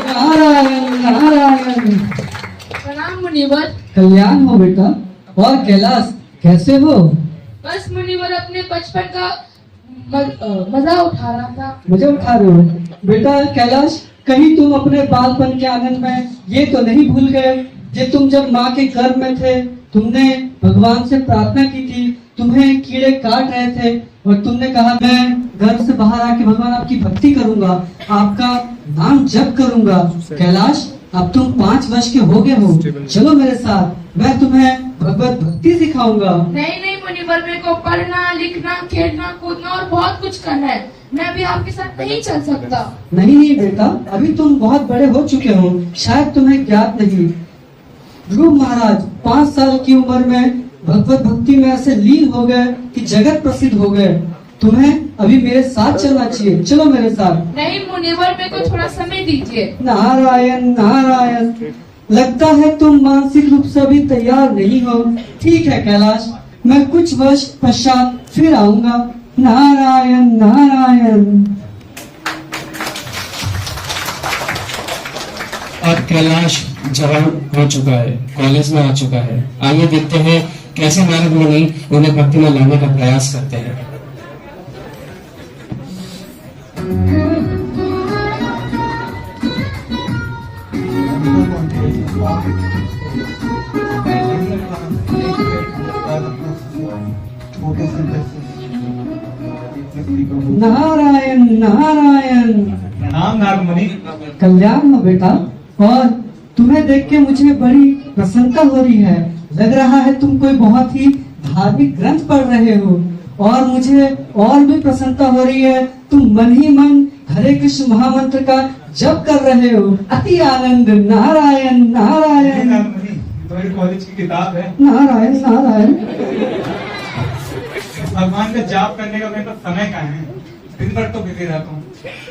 नारायण नारायण। प्रणाम मुनिवर। कल्याण हो बेटा। और कैलाश कैसे हो? बस मुनिवर अपने बचपन का मजा उठा रहा था। मुझे उठा रहे हो? बेटा कैलाश, कहीं तुम अपने बालपन के आनंद में ये तो नहीं भूल गए कि तुम जब माँ के गर्भ में थे तुमने भगवान से प्रार्थना की थी, तुम्हें कीड़े काट रहे थे और तुमने कहा मैं घर से बाहर आके भगवान आपकी भक्ति करूंगा, आपका नाम जप करूंगा। कैलाश, अब तुम 5 वर्ष के हो गए हो, चलो मेरे साथ, मैं तुम्हें भगवत भक्ति सिखाऊंगा। नहीं नहीं मुनिवर, मेरे को पढ़ना लिखना खेलना कूदना और बहुत कुछ करना है, मैं अभी आपके साथ नहीं चल सकता। नहीं बेटा, अभी तुम बहुत बड़े हो चुके हो, शायद तुम्हें ज्ञात नहीं। ध्रुव महाराज 5 साल की उम्र में भगवत भक्ति में ऐसे लीन हो गए कि जगत प्रसिद्ध हो गए। तुम्हें अभी मेरे साथ चलना चाहिए, चलो मेरे साथ। नहीं मुनिवर, मेरे को थोड़ा समय दीजिए। नारायण नारायण, लगता है तुम मानसिक रूप से अभी तैयार नहीं हो। ठीक है कैलाश, मैं कुछ वर्ष पश्चात फिर आऊंगा। नारायण नारायण। अब कैलाश जवान हो चुका है, कॉलेज में आ चुका है। आइए देखते हैं कैसे नारद मुनि उन्हें भक्ति में लाने का प्रयास करते हैं। नारायण नारायण। प्रणाम नारद मुनि। कल्याण हो बेटा। और तुम्हें देख के मुझे बड़ी प्रसन्नता हो रही है। लग रहा है तुम कोई बहुत ही धार्मिक ग्रंथ पढ़ रहे हो। और मुझे और भी प्रसन्नता हो रही है, तुम मन ही मन हरे कृष्ण महामंत्र का जप कर रहे हो। अति आनंद। नारायण नारायण। नारद मुनि, तुम्हारी कॉलेज की किताब है। नारायण नारायण। भगवान का जाप करने का मेरे पास समय कहाँ है, दिन भर तो बिजी रहता हूँ।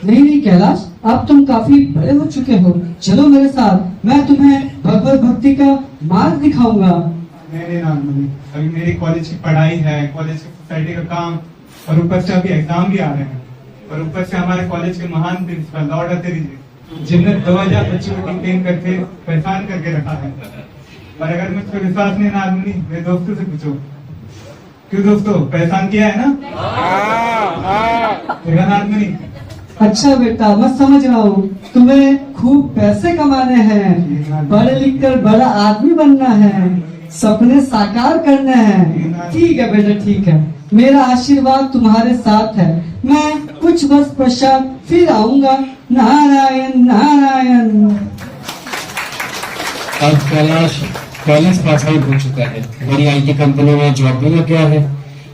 नहीं नहीं कैलाश, अब तुम काफी बड़े हो चुके हो, चलो मेरे साथ, मैं तुम्हें भगवत भक्ति का मार्ग दिखाऊंगा। नहीं नारद मुनि, अभी मेरी कॉलेज की पढ़ाई है, कॉलेज की सोसाइटी का काम, और ऊपर से अभी एग्जाम भी आ रहे हैं, और ऊपर से हमारे कॉलेज के महान प्रिंसिपल लॉर्ड अतेरी जी, जिनने 2000 बच्चों को डिटेन करके परेशान करके रखा है। और अगर मुझ पर विश्वास नहीं नारद मुनि, मेरे दोस्तों से पूछो। क्यों दोस्तों, परेशान किया है ना? देखा नारद मुनि। अच्छा बेटा, मैं समझ रहा हूँ, तुम्हें खूब पैसे कमाने हैं, पढ़ लिख कर बड़ा आदमी बनना है, सपने साकार करने हैं। ठीक है बेटा, ठीक है, मेरा आशीर्वाद तुम्हारे साथ है। मैं कुछ वर्ष पश्चात फिर आऊंगा। नारायण नारायण। अब कैलाश कॉलेज पास आउट हो चुका है, बड़ी IT कंपनी में जॉब भी लग गया है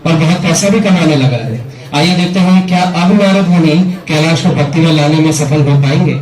और बहुत पैसा भी कमाने लगा है। आइए देखते हैं क्या अब नारद मुनि कैलाश को भक्ति में लाने में सफल हो पाएंगे।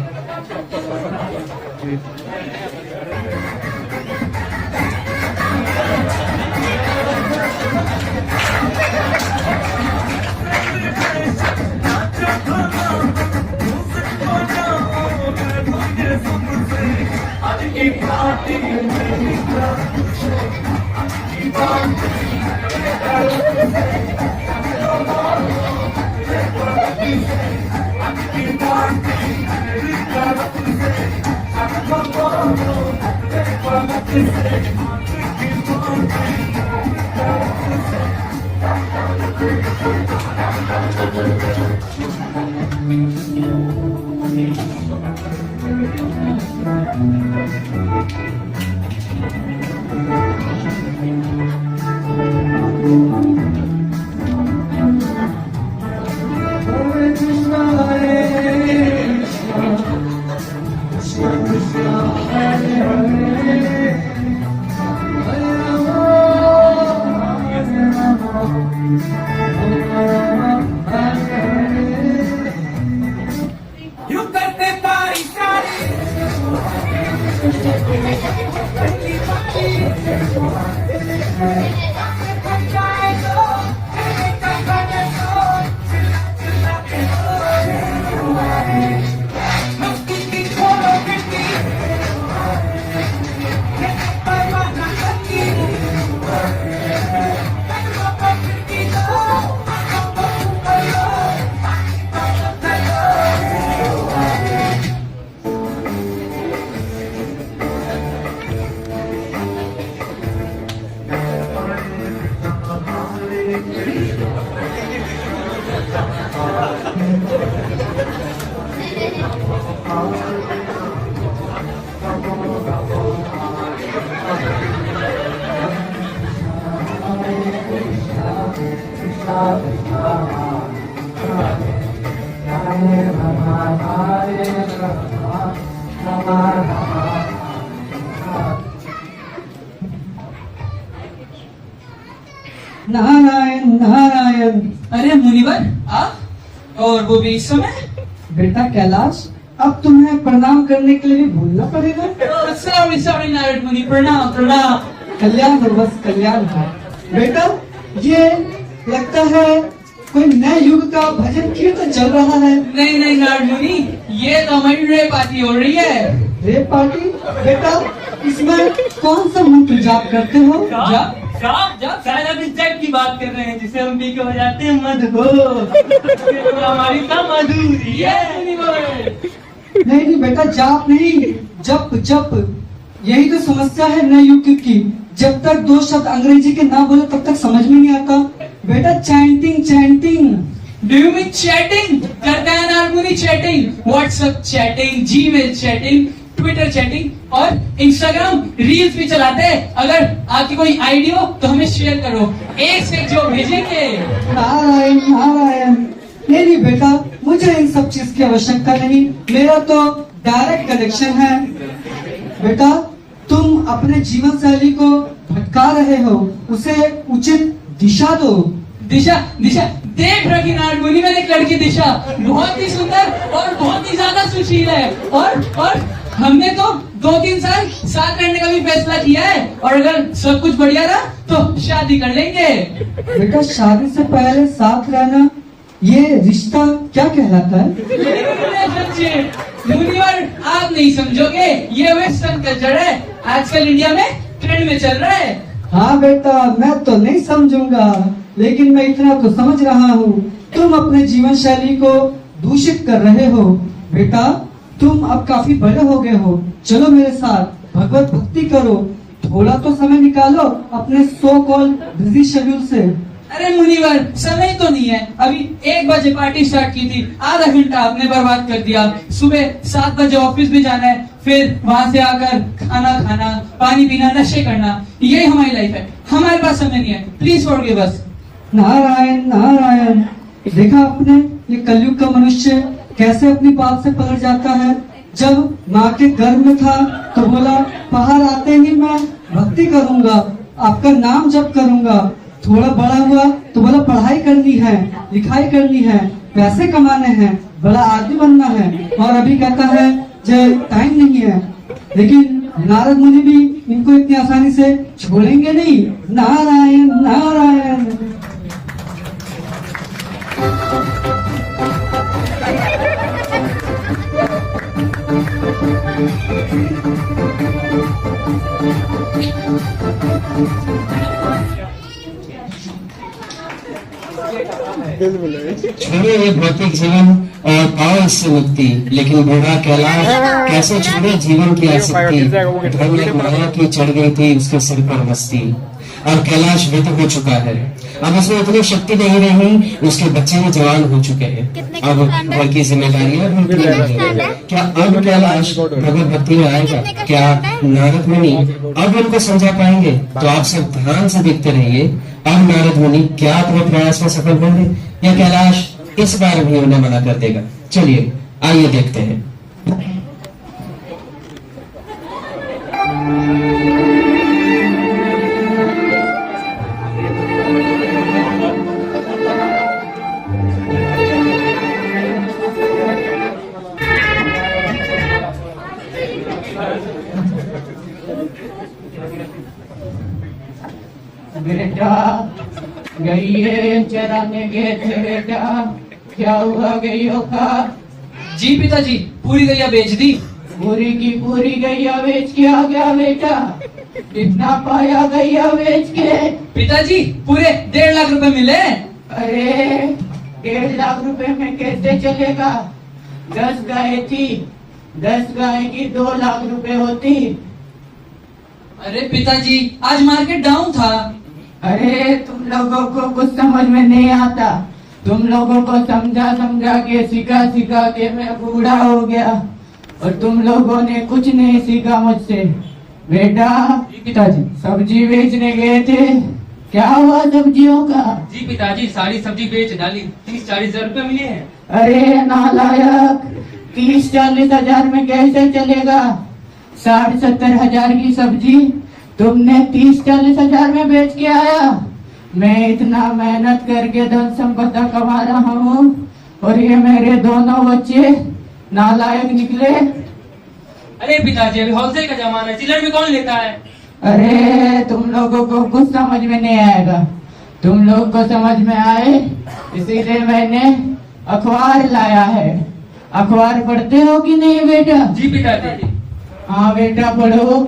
नारायण नारायण। अरे मुनिवर आप, और वो भी इस समय? बेटा कैलाश, अब तुम्हें प्रणाम करने के लिए भी भूलना पड़ेगा। सॉरी सॉरी नारद मुनि, प्रणाम प्रणाम। कल्याण हो, बस कल्याण हो। बेटा ये लगता है कोई नए युग का भजन कीर्तन चल रहा है। नहीं नहीं नारद मुनि, ये तो हमारी रे पार्टी हो रही है। Rape party? बेटा इसमें कौन सा मंत्र जाप करते हो? जब शायद आप इस जग की बात कर रहे हैं जिसे हम पी के हो जाते हैं मधु। तो हमारी तो मधुरी है मुनिवर। नहीं नहीं बेटा, जाप नहीं, जप जप। यही तो समस्या है नए युग की। जब तक दो शब्द अंग्रेजी के ना बोले तब तक समझ में नहीं आता। बेटा chanting chanting. Do you mean chatting? करता है नारद मुनि chatting, WhatsApp chatting, Gmail chatting, Twitter chatting और इंस्टाग्राम रील्स भी चलाते हैं। अगर आपकी कोई आईडी हो तो हमें शेयर करो, एक से एक जो भेजेंगे। नारायण नारायण। नहीं नहीं बेटा, मुझे इन सब चीज की आवश्यकता नहीं। मेरा तो डायरेक्ट कनेक्शन है। बेटा तुम अपने जीवन शैली को भटका रहे हो, उसे उचित दिशा दो। दिशा दिशा देख रखी नारद मुनि, मैंने एक लड़की दिशा, बहुत ही सुंदर और बहुत ही ज्यादा सुशील है। और हमने तो 2-3 साल साथ रहने का भी फैसला किया है, और अगर सब कुछ बढ़िया रहा तो शादी कर लेंगे। बेटा शादी से पहले साथ रहना, ये रिश्ता क्या कहलाता है? मुनिवर आप नहीं समझोगे, ये वेस्टर्न कल्चर है, आजकल इंडिया में ट्रेंड में चल रहा है। हाँ बेटा, मैं तो नहीं समझूंगा, लेकिन मैं इतना तो समझ रहा हूँ, तुम अपने जीवन शैली को दूषित कर रहे हो। बेटा तुम अब काफी बड़े हो गए हो, चलो मेरे साथ भगवत भक्ति करो। थोड़ा तो समय निकालो अपने सो कॉल बिजी शेड्यूल से। अरे मुनिवर समय तो नहीं है, अभी 1 बजे पार्टी स्टार्ट की थी, आधा घंटा आपने बर्बाद कर दिया। सुबह 7 बजे ऑफिस भी जाना है, फिर वहाँ से आकर खाना खाना, पानी पीना, नशे करना, यही हमारी लाइफ है। हमारे पास समय नहीं है, प्लीज फॉरगिव अस। नारायण नारायण। देखा आपने ये कलयुग का मनुष्य कैसे अपनी बात से पलट जाता है। जब माँ के गर्भ में था तो बोला बाहर आते ही मैं भक्ति करूंगा, आपका नाम जप करूंगा। थोड़ा बड़ा हुआ तो बोला पढ़ाई करनी है, लिखाई करनी है, पैसे कमाने हैं, बड़ा आदमी बनना है। और अभी कहता है जब टाइम नहीं है। लेकिन नारद मुनि भी इनको इतनी आसानी से छोड़ेंगे नहीं। नारायण नारायण। छोड़े ये भौतिक जीवन और पाओ इससे मुक्ति, लेकिन बूढ़ा कैलाश कैसे छोड़े जीवन की आसक्ति। धर्म एक माया की चढ़ गई थी उसके सिर पर मस्ती, और कैलाश वृद्ध हो चुका है। अब उसमें उतनी शक्ति नहीं रही, उसके बच्चे भी जवान हो चुके हैं। अब घर की जिम्मेदारियां भी उनकी नहीं है। क्या अब कैलाश भगवत भक्ति में आएगा? क्या नारद मुनि अब उनको समझा पाएंगे? तो आप सब ध्यान से देखते रहिए। अब नारद मुनि क्या अपने प्रयास में सफल होंगे या कैलाश इस बार भी उन्हें मना कर देगा? चलिए आइए देखते हैं। बेटा गईए चराने गए थे बेटा, क्या हुआ गईयों का? जी पिताजी, पूरी गैया बेच दी। पूरी की पूरी गैया बेच के आ गया बेटा? कितना पाया गैया बेच के? पिताजी पूरे 1.5 लाख रुपए मिले। अरे 1.5 लाख रुपए में कैसे चलेगा? 10 गाय थी, 10 गाय की 2 लाख रुपए होती। अरे पिताजी आज मार्केट डाउन था। अरे तुम लोगों को कुछ समझ में नहीं आता, तुम लोगों को समझा समझा के सिखा सिखा के मैं बूढ़ा हो गया। और तुम लोगों ने कुछ नहीं सीखा मुझसे। बेटा जी पिताजी। सब्जी बेचने गए थे, क्या हुआ सब्जियों का? जी पिताजी, सारी सब्जी बेच डाली, 30-40 हजार रुपए मिले हैं। अरे नालायक, 30-40 हजार में कैसे चलेगा? 60-70 हजार की सब्जी तुमने 30-40 हजार में बेच के आया। मैं इतना मेहनत करके धन संपदा कमा रहा हूँ और ये मेरे दोनों बच्चे नालायक निकले। अरे पिताजी, अभी होलसेल का जमाना है, चिल्लर में कौन लेता है? अरे तुम लोगों को कुछ समझ में नहीं आएगा। तुम लोग को समझ में आए इसीलिए मैंने अखबार लाया है। अखबार पढ़ते हो कि नहीं बेटा? जी पिताजी। हाँ बेटा पढ़ो,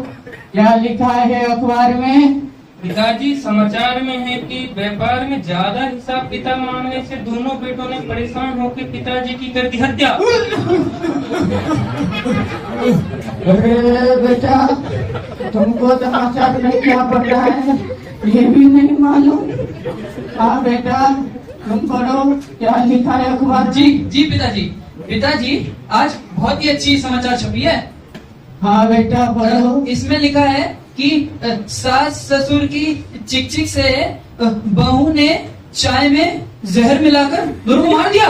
क्या लिखा है अखबार में? पिताजी, समाचार में है कि व्यापार में ज्यादा हिसाब पिता मांगने से दोनों बेटों ने परेशान होकर पिताजी की कर दी हत्या। अरे बेटा, तुमको समाचार में क्या पढ़ रहा है ये भी नहीं मालूम? हाँ बेटा तुम पढ़ो, क्या लिखा है अखबार में? जी पिताजी। पिताजी, आज बहुत ही अच्छी समाचार छपी है। हाँ बेटा पढ़ो। इसमें लिखा है कि सास ससुर की चिक से बहू ने चाय में जहर मिलाकर दोनों को मार दिया।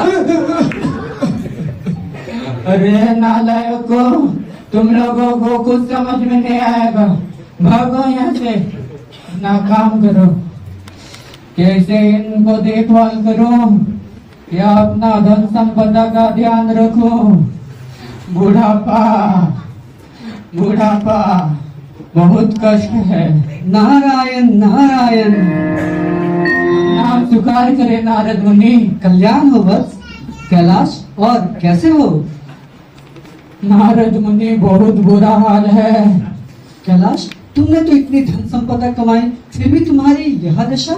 अरे नालायको, तुम लोगों को कुछ समझ में नहीं आएगा। भागो यहाँ से, ना काम करो, कैसे इनको देखभाल करो या अपना धन संपदा का ध्यान रखो। बुढ़ापा बहुत कष्ट है। नारायण नारायण। नाम स्वीकार करे नारद मुनि। कल्याण हो वत्स। कैलाश, और कैसे हो? नारद मुनि बहुत बुरा हाल है। कैलाश, तुमने तो इतनी धन संपदा कमाई, फिर भी तुम्हारी यह दशा?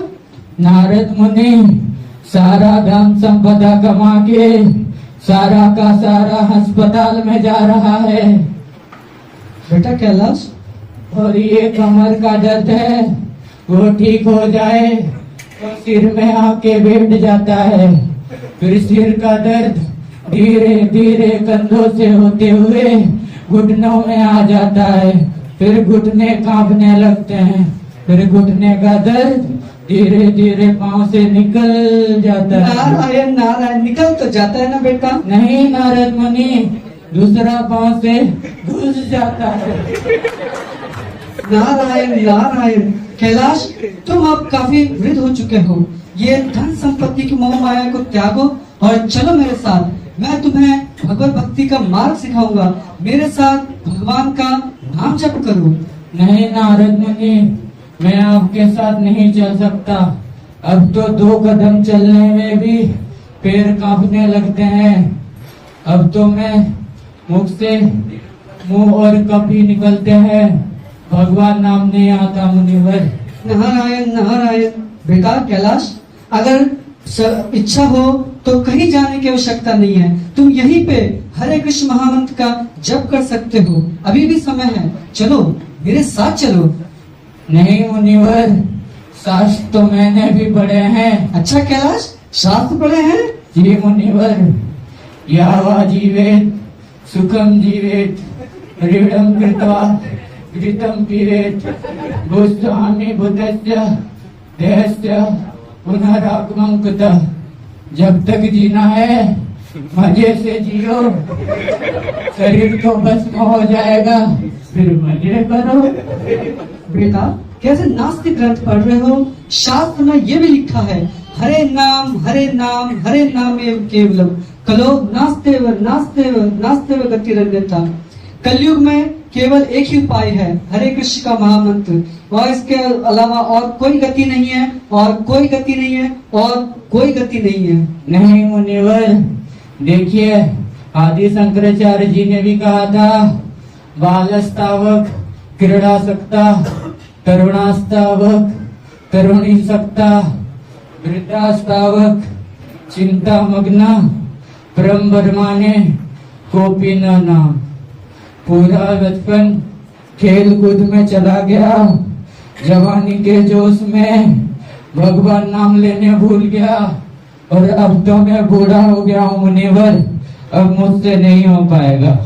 नारद मुनि सारा धन संपदा कमा के सारा का सारा अस्पताल में जा रहा है। बेटा कैलाश, और ये कमर का दर्द है, वो ठीक हो जाए तो सिर में आके बैठ जाता है। फिर सिर का दर्द धीरे धीरे कंधों से होते हुए घुटनों में आ जाता है। फिर घुटने कांपने लगते हैं। फिर घुटने का दर्द धीरे धीरे पांव से निकल जाता है। नारायण नारायण, निकल तो जाता है ना बेटा? नहीं नारद मुनि, दूसरा पांव से घुस जाता है। नारायण नारायण। कैलाश, तुम अब काफी वृद्ध हो चुके हो। ये धन संपत्ति की मोह माया को त्यागो और चलो मेरे साथ। मैं तुम्हें भगवत भक्ति का मार्ग सिखाऊंगा। मेरे साथ भगवान का नाम जप करो। नहीं नारद मुनि, मैं आपके साथ नहीं चल सकता। अब तो 2 कदम चलने में भी पैर कांपने लगते हैं। अब तो मैं मुख से मुंह और कप ही निकलते हैं, भगवान नाम नहीं आता मुनिवर। नारायण नारायण। बेटा कैलाश, अगर इच्छा हो तो कहीं जाने की आवश्यकता नहीं है। तुम यहीं पे हरे कृष्ण महामंत्र का जप कर सकते हो। अभी भी समय है, चलो मेरे साथ चलो। नहीं मुनिवर, शास्त्र तो मैंने भी पढ़े हैं। अच्छा कैलाश, शास्त्र पढ़े हैं? जी मुनिवर, यावा जीवेत सुखम जीवेत ऋणम कृत्वा घृतम पीवेत गोस्वामी बुद्धस्य देहस्य पुनरागमं कुतः। जब तक जीना है मजे से जियो, शरीर तो भस्म हो जाएगा, फिर मजे करो। बेटा, कैसे नास्तिक ग्रंथ पढ़ रहे हो? शास्त्र में ये भी लिखा है, हरे नाम हरे नाम हरे नाम एव केवलम कलो नास्तेव नास्तेव नास्तेव गतिरन्यथा। कलयुग में केवल एक ही उपाय है, हरे कृष्ण का महामंत्र, और इसके अलावा और कोई गति नहीं है, और कोई गति नहीं है, और कोई गति नहीं है। नहीं मुनिवर, देखिए आदि शंकराचार्य जी ने भी कहा था, बालस्तावक क्रीड़ासक्ता तरुणास्तावक तरुणीसक्ता वृद्धास्तावक चिंता मग्ना परम बर्माने कोपी न नाम। पूरा बचपन खेल कूद में चला गया, जवानी के जोश में भगवान नाम लेने भूल गया, और अब तो मैं बूढ़ा हो गया हूँ मुनिवर, अब मुझसे नहीं हो पाएगा।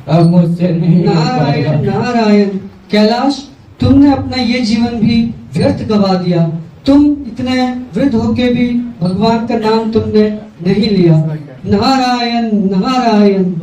अब मुझसे नहीं हो नारायण पाएगा। नारायण। कैलाश, तुमने अपना ये जीवन भी व्यर्थ गवा दिया। तुम इतने वृद्ध होके भी भगवान का नाम तुमने नहीं लिया। नारायण नारायण।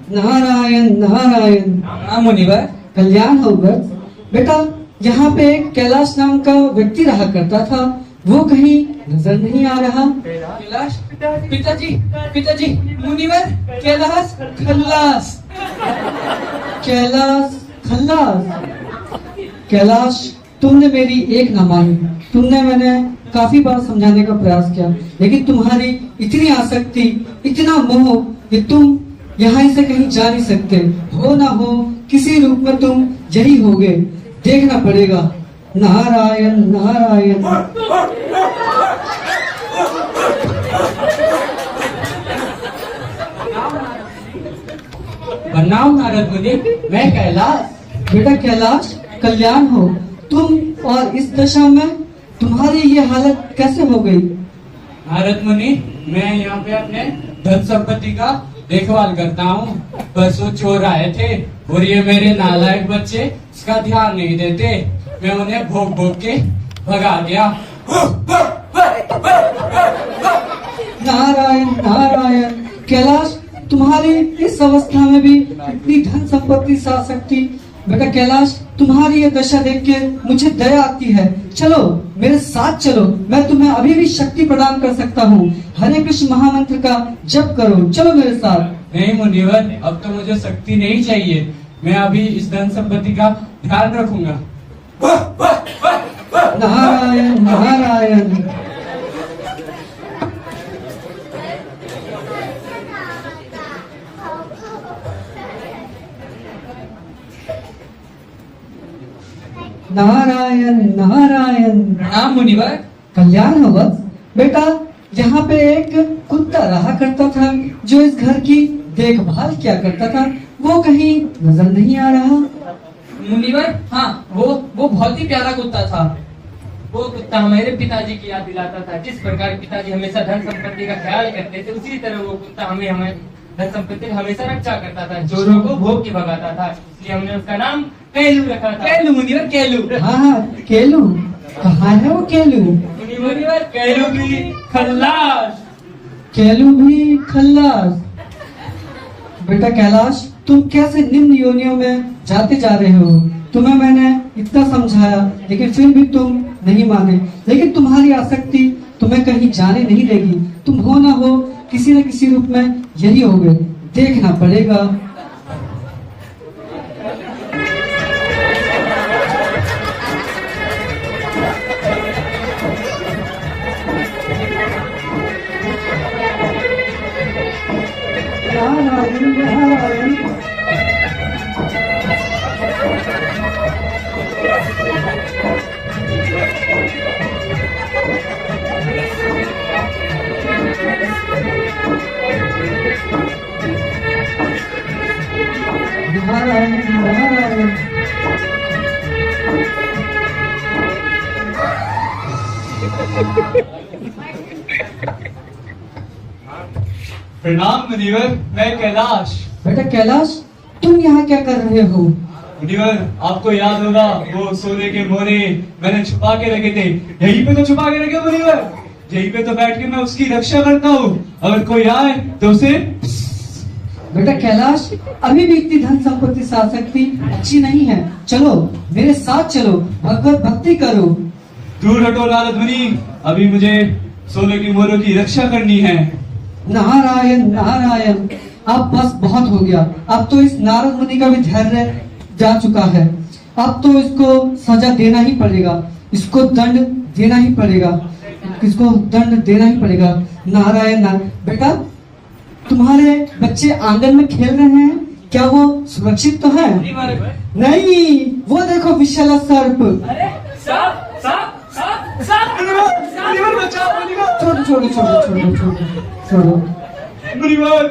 नारायण नारायण। हाँ मुनिवर। कल्याण हो वृद्ध। बेटा, यहाँ पे एक कैलाश नाम का व्यक्ति रहा करता था, वो कहीं नजर नहीं आ रहा। कैलाश, पिताजी, मुनिवर, कैलाश खल्लास। कैलाश खल्लास। कैलाश, तुमने मेरी एक न मानी। मैंने काफी बार समझाने का प्रयास किया, लेकिन तुम्हारी इतनी आसक्ति, इतना मोह कि तुम यहाँ से कहीं जा नहीं सकते। हो ना हो किसी रूप में तुम यही होगे, देखना पड़ेगा। नारायण नारायण। प्रणाम नारद मुनि, मैं कैलाश। बेटा कैलाश, कल्याण हो। तुम और इस दशा में तुम्हारी ये हालत कैसे हो गई? नारद मुनि, मैं यहाँ पे अपने धन संपत्ति का देखभाल करता हूँ। परसों चोर आए थे और ये मेरे नालायक बच्चे इसका ध्यान नहीं देते। मैं उन्हें भोग भोग के भगा गया। नारायण नारायण। कैलाश, तुम्हारी इस अवस्था में भी इतनी धन संपत्ति से आसक्ति। बेटा कैलाश, तुम्हारी ये दशा देख के मुझे दया आती है। चलो मेरे साथ चलो, मैं तुम्हें अभी भी शक्ति प्रदान कर सकता हूँ। हरे कृष्ण महामंत्र का जप करो, चलो मेरे साथ। नहीं मुनिवर, अब तो मुझे शक्ति नहीं चाहिए। मैं अभी इस धन संपत्ति का ध्यान रखूंगा। नारायण नारायण। नारायण नारायण। प्रणाम मुनिवर। कल्याण हो वत्स। बेटा, यहाँ पे एक कुत्ता रहा करता था जो इस घर की देखभाल किया करता था, वो कहीं नजर नहीं आ रहा। मुनिवर, हाँ वो बहुत ही प्यारा कुत्ता था। वो कुत्ता हमारे पिताजी की याद दिलाता था। जिस प्रकार पिताजी हमेशा धन संपत्ति का ख्याल करते थे, उसी तरह वो कुत्ता हमें धन संपत्ति का हमेशा रक्षा करता था, चोरों को भोग के भगाता था। इसलिए हमने उसका नाम कैलू रखा था। केलू मुनिवर, केलू। हाँ, केलू। कहाँ है वो केलू? मुनिवर, कैलू भी खल्लास। केलू भी खल्लास। बेटा कैलाश, तुम कैसे निम्न योनियों में जाते जा रहे हो? तुम्हें मैंने इतना समझाया, लेकिन फिर भी तुम नहीं माने। लेकिन तुम्हारी आसक्ति तुम्हें कहीं जाने नहीं देगी। तुम हो ना हो किसी न किसी रूप में यही होगे, देखना पड़ेगा। नारायण नारायण। नारायण नारायण। प्रणाम मुनिवर, मैं कैलाश। बेटा कैलाश, तुम यहाँ क्या कर रहे हो? मुनिवर, आपको याद होगा वो सोने के मोरे मैंने छुपा के रखे थे। यहीं पे तो छुपा के रखे मुनिवर, यहीं पे तो बैठ के मैं उसकी रक्षा करता हूँ। अगर कोई आए तो उसे। बेटा कैलाश, अभी भी इतनी धन संपत्ति से आसक्ति अच्छी नहीं है। चलो मेरे साथ चलो, भगवत भक्ति करो। दूर हटो नारद मुनि, अभी मुझे सोने की मोरों की रक्षा करनी है। नारायण नारायण। अब बस बहुत हो गया। अब तो इस नारद मुनि का भी धैर्य जा चुका है। अब तो इसको सजा देना ही पड़ेगा, इसको दंड देना ही पड़ेगा, इसको दंड देना ही पड़ेगा। नारायण नारायण। बेटा, तुम्हारे बच्चे आंगन में खेल रहे हैं, क्या वो सुरक्षित तो है? नहीं, वो देखो विशाला सर्प। अरे सांप, सांप, सांप, सांप। मुनिवर बचाओ, मुनिवर। छोड़ो छोड़ो छोड़ो छोड़ो छोड़ो छोड़ो। मुनिवर,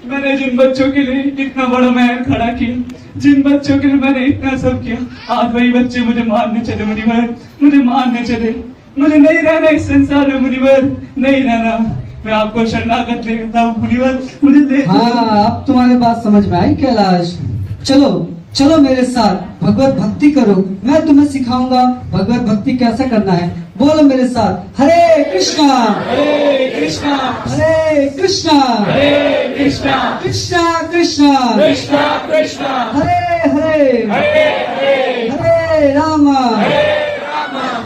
मैंने जिन बच्चों के लिए इतना बड़ा महल खड़ा किया, जिन बच्चों के लिए मैंने इतना सब किया, आज वही बच्चे मुझे मारने चले मुनिवर, मुझे मारने चले। मुझे नहीं रहना इस संसार में मुनिवर, नहीं रहना। मैं आपको शरणागत लेता हूँ मुनिवर, मुझे ले। हाँ, अब तुम्हारी बात समझ में आई कैलाश। चलो चलो मेरे साथ भगवत भक्ति करो, मैं तुम्हें सिखाऊंगा भगवत भक्ति कैसे करना है। बोलो मेरे साथ, हरे कृष्णा हरे कृष्णा हरे कृष्णा हरे कृष्णा कृष्णा कृष्णा कृष्णा कृष्णा हरे हरे हरे हरे हरे रामा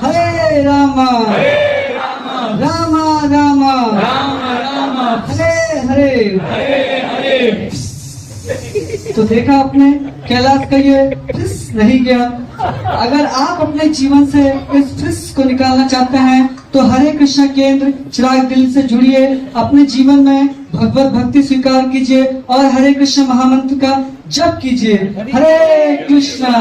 हरे रामा रामा रामा राम राम हरे हरे हरे हरे। तो देखा आपने, कैलाश का ये फिस नहीं गया। अगर आप अपने जीवन से इस फिस को निकालना चाहते हैं तो हरे कृष्णा केंद्र चिराग दिल से जुड़िए, अपने जीवन में भगवत भक्ति स्वीकार कीजिए और हरे कृष्ण महामंत्र का जप कीजिए। हरे कृष्णा।